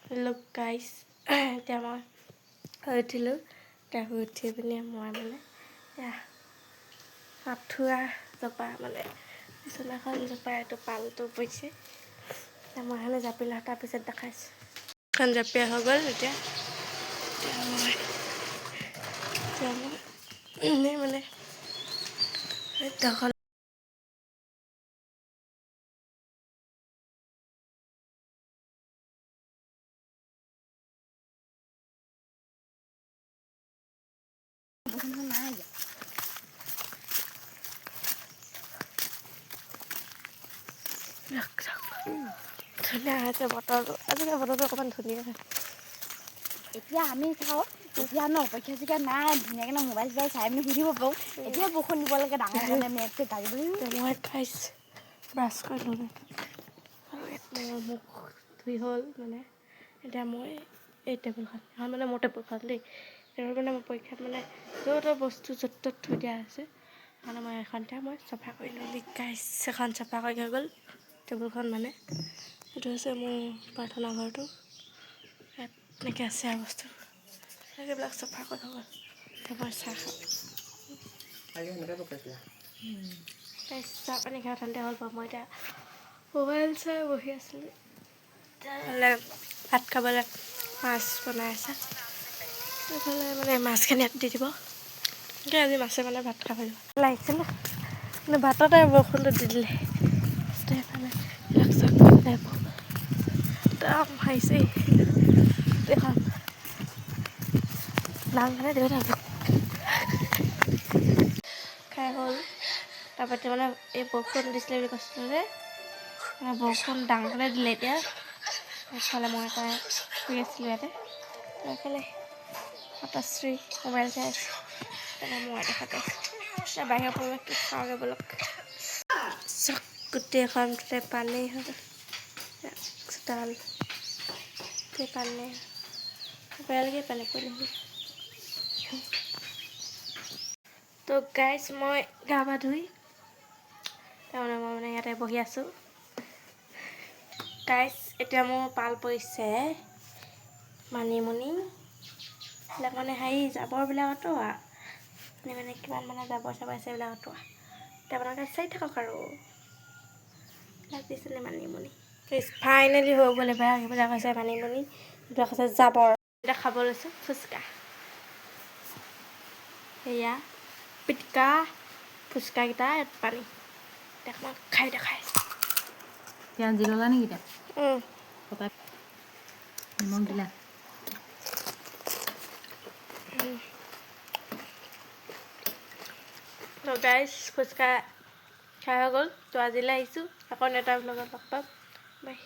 Look guys, এতিয়া মই উঠিলোঁ। এতিয়া উঠি পিনি মই মানে আঁঠুৱা জপা মানে বিচনাখন জপাই এইটো পালটো পৰিছে। মই সেইকাৰণে জাপিলোঁ, তাৰপিছত দেখাইছোঁ। এখন জাপিয়া হৈ গ'ল। এতিয়া মই এনেই মানে দখল নাই ধুনীয়া হৈছে বতৰটো। আজিকালি বতৰটো অকণমান ধুনীয়া হয়। এতিয়া আমি চাওঁ, এতিয়া অপেক্ষা চপেক্ষা নাই, ধুনীয়াকৈ মোবাইল চোবাইল চাই পিনি সুধিব পাৰোঁ। এতিয়া বৰষুণ দিব লাগে ডাঙৰ কাৰণে মেপটো গাড়ী মই খাইছোঁ, ব্ৰাছ কৰি ল'লোঁ আৰু মুখ ধুই হ'ল মানে। এতিয়া মই এই টেবুলখন এখন মানে মোৰ টেবুলখন দেই, এইবোৰ মানে মোৰ পৰীক্ষাত মানে য'ত বস্তু য'ত ত'ত থৈ দিয়া আছে, মানে মই এখন এতিয়া মই চফা কৰি ল'লোঁ। গাইছ এখন চফা কৰি হৈ গ'ল টেবুলখন মানে। এইটো হৈছে মোৰ প্ৰাৰ্থনা ঘৰটো। ইয়াত এনেকৈ আছে আৰু বস্তু সেইবিলাক চফা কৰি হৈ গ'ল। এতিয়া মই চাহ খাম। চাহ পানী খাই ঠাণ্ডা হ'ল বাৰু। মই এতিয়া মোবাইল চাই বহি আছিলোঁ। তেতিয়াহ'লে ভাত খাবলৈ মাছ বনাই আছে। এইফালে মানে মাছখিনি ইয়াত দি দিব। এতিয়া আজি মাছে মানে ভাত খাব লাগিছিলে, কিন্তু ভাততে বৰষুণটো দি দিলে। সেইফালে একদম হাৰিছেই এখন ডাঙৰখনে দিব থাকোঁ খাই হ'ল। তাৰপৰা মানে এই বৰষুণ দিছিলে বুলি কৈছিলোঁ যে, মানে বৰষুণ ডাঙৰখনে দিলে। এতিয়া এইফালে মই এটা শুই আছিলোঁ ইয়াতে, এইফালে মাতাশ্ৰী মোবাইল চাই আছে, মই দেখাতে এতিয়া বাহিৰৰ পৰিৱেশটো চাওঁগৈ ব'লক। চক গোটেইখন পানী হৈ গ'ল। চোতাল গোটেই পানী, বেয়া লাগে পানী পৰিলে। তো গাইজ মই গা পা ধুই তাৰমানে মই মানে ইয়াতে বহি আছোঁ। গাইজ এতিয়া মোৰ পাল পৰিছে মানিমুনি এইবিলাক মানে হেৰি জাবৰবিলাক আঁতৰোৱা, মানে কিমান মানে জাবৰ চাবৰ আছে এইবিলাক আঁতৰোৱা। এতিয়া আপোনালোকে চাই থাকক আৰু লাগিছিলে মানিমুনি। ফাইনেলি হৈ গ'ল। এইবিলাক হৈছে মানিমুনি, এইবিলাক হৈছে জাবৰ। এতিয়া খাব লৈছোঁ ফুচকা। সেয়া পিটিকা ফুচকাকেইটা পানী অকণমান খাই দেখাই। পিঁয়াজ দি ল'লা নেকি? এতিয়া নিমখ দিলা? তো গাইজ ফুচকা খাই হৈ গ'ল। তো আজিলৈ আহিছোঁ, আকৌ নেক্সট ব্লগত লগ পাম। বাই।